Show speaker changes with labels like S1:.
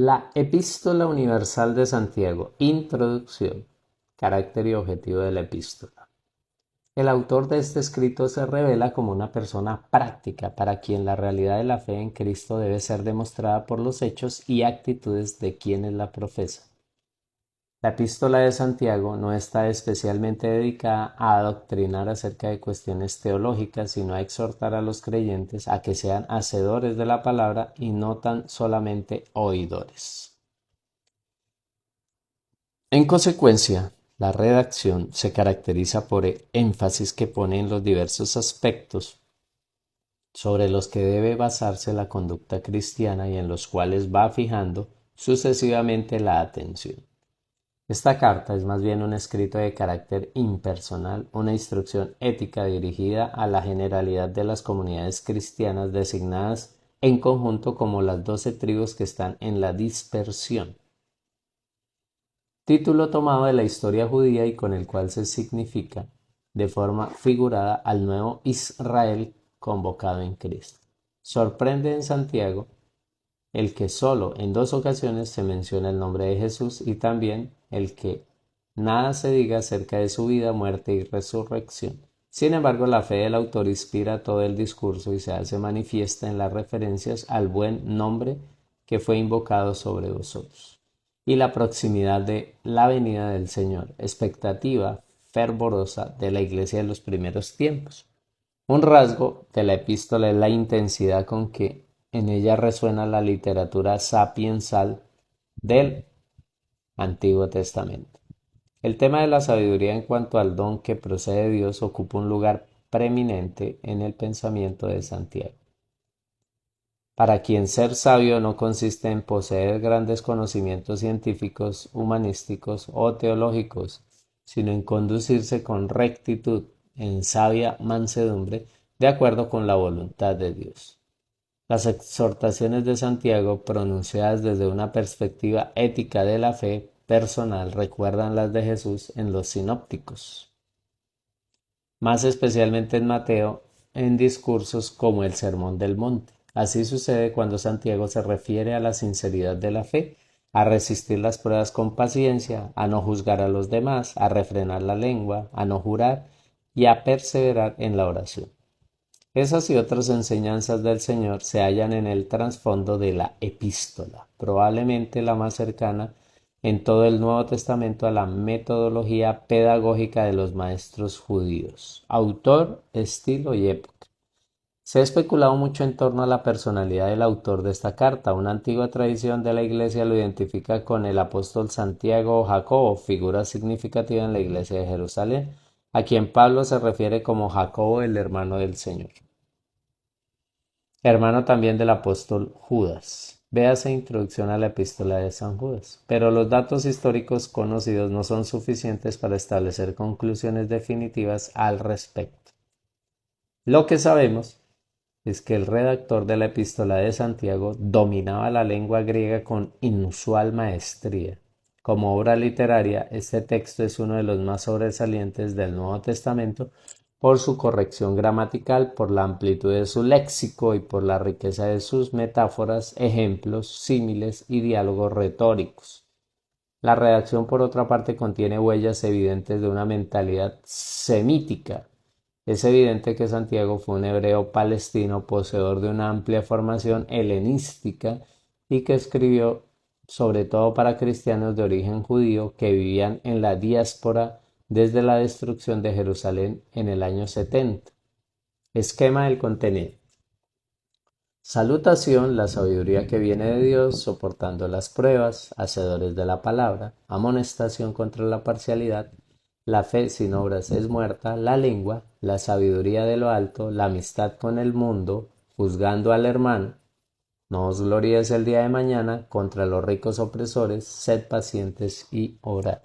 S1: La Epístola Universal de Santiago. Introducción. Carácter y objetivo de la epístola. El autor de este escrito se revela como una persona práctica para quien la realidad de la fe en Cristo debe ser demostrada por los hechos y actitudes de quienes la profesan. La Epístola de Santiago no está especialmente dedicada a adoctrinar acerca de cuestiones teológicas, sino a exhortar a los creyentes a que sean hacedores de la palabra y no tan solamente oidores. En consecuencia, la redacción se caracteriza por el énfasis que pone en los diversos aspectos sobre los que debe basarse la conducta cristiana y en los cuales va fijando sucesivamente la atención. Esta carta es más bien un escrito de carácter impersonal, una instrucción ética dirigida a la generalidad de las comunidades cristianas designadas en conjunto como las 12 tribus que están en la dispersión. Título tomado de la historia judía y con el cual se significa de forma figurada al nuevo Israel convocado en Cristo. Sorprende en Santiago el que solo en 2 ocasiones se menciona el nombre de Jesús y también el que nada se diga acerca de su vida, muerte y resurrección. Sin embargo, la fe del autor inspira todo el discurso y se hace manifiesta en las referencias al buen nombre que fue invocado sobre vosotros y la proximidad de la venida del Señor, expectativa fervorosa de la iglesia de los primeros tiempos. Un rasgo de la epístola es la intensidad con que en ella resuena la literatura sapiensal del Antiguo Testamento. El tema de la sabiduría en cuanto al don que procede de Dios ocupa un lugar preeminente en el pensamiento de Santiago. Para quien ser sabio no consiste en poseer grandes conocimientos científicos, humanísticos o teológicos, sino en conducirse con rectitud, en sabia mansedumbre, de acuerdo con la voluntad de Dios. Las exhortaciones de Santiago, pronunciadas desde una perspectiva ética de la fe personal, recuerdan las de Jesús en los sinópticos, más especialmente en Mateo, en discursos como el Sermón del Monte. Así sucede cuando Santiago se refiere a la sinceridad de la fe, a resistir las pruebas con paciencia, a no juzgar a los demás, a refrenar la lengua, a no jurar y a perseverar en la oración. Esas y otras enseñanzas del Señor se hallan en el trasfondo de la epístola, probablemente la más cercana en todo el Nuevo Testamento a la metodología pedagógica de los maestros judíos. Autor, estilo y época. Se ha especulado mucho en torno a la personalidad del autor de esta carta. Una antigua tradición de la Iglesia lo identifica con el apóstol Santiago o Jacobo, figura significativa en la Iglesia de Jerusalén, a quien Pablo se refiere como Jacobo, el hermano del Señor. Hermano también del apóstol Judas. Véase introducción a la epístola de San Judas. Pero los datos históricos conocidos no son suficientes para establecer conclusiones definitivas al respecto. Lo que sabemos es que el redactor de la epístola de Santiago dominaba la lengua griega con inusual maestría. Como obra literaria, este texto es uno de los más sobresalientes del Nuevo Testamento por su corrección gramatical, por la amplitud de su léxico y por la riqueza de sus metáforas, ejemplos, símiles y diálogos retóricos. La redacción, por otra parte, contiene huellas evidentes de una mentalidad semítica. Es evidente que Santiago fue un hebreo palestino poseedor de una amplia formación helenística y que escribió sobre todo para cristianos de origen judío que vivían en la diáspora desde la destrucción de Jerusalén en el año 70. Esquema del contenido. Salutación, la sabiduría que viene de Dios, soportando las pruebas, hacedores de la palabra, amonestación contra la parcialidad, la fe sin obras es muerta, la lengua, la sabiduría de lo alto, la amistad con el mundo, juzgando al hermano. No os gloríes el día de mañana, contra los ricos opresores, sed pacientes y orad.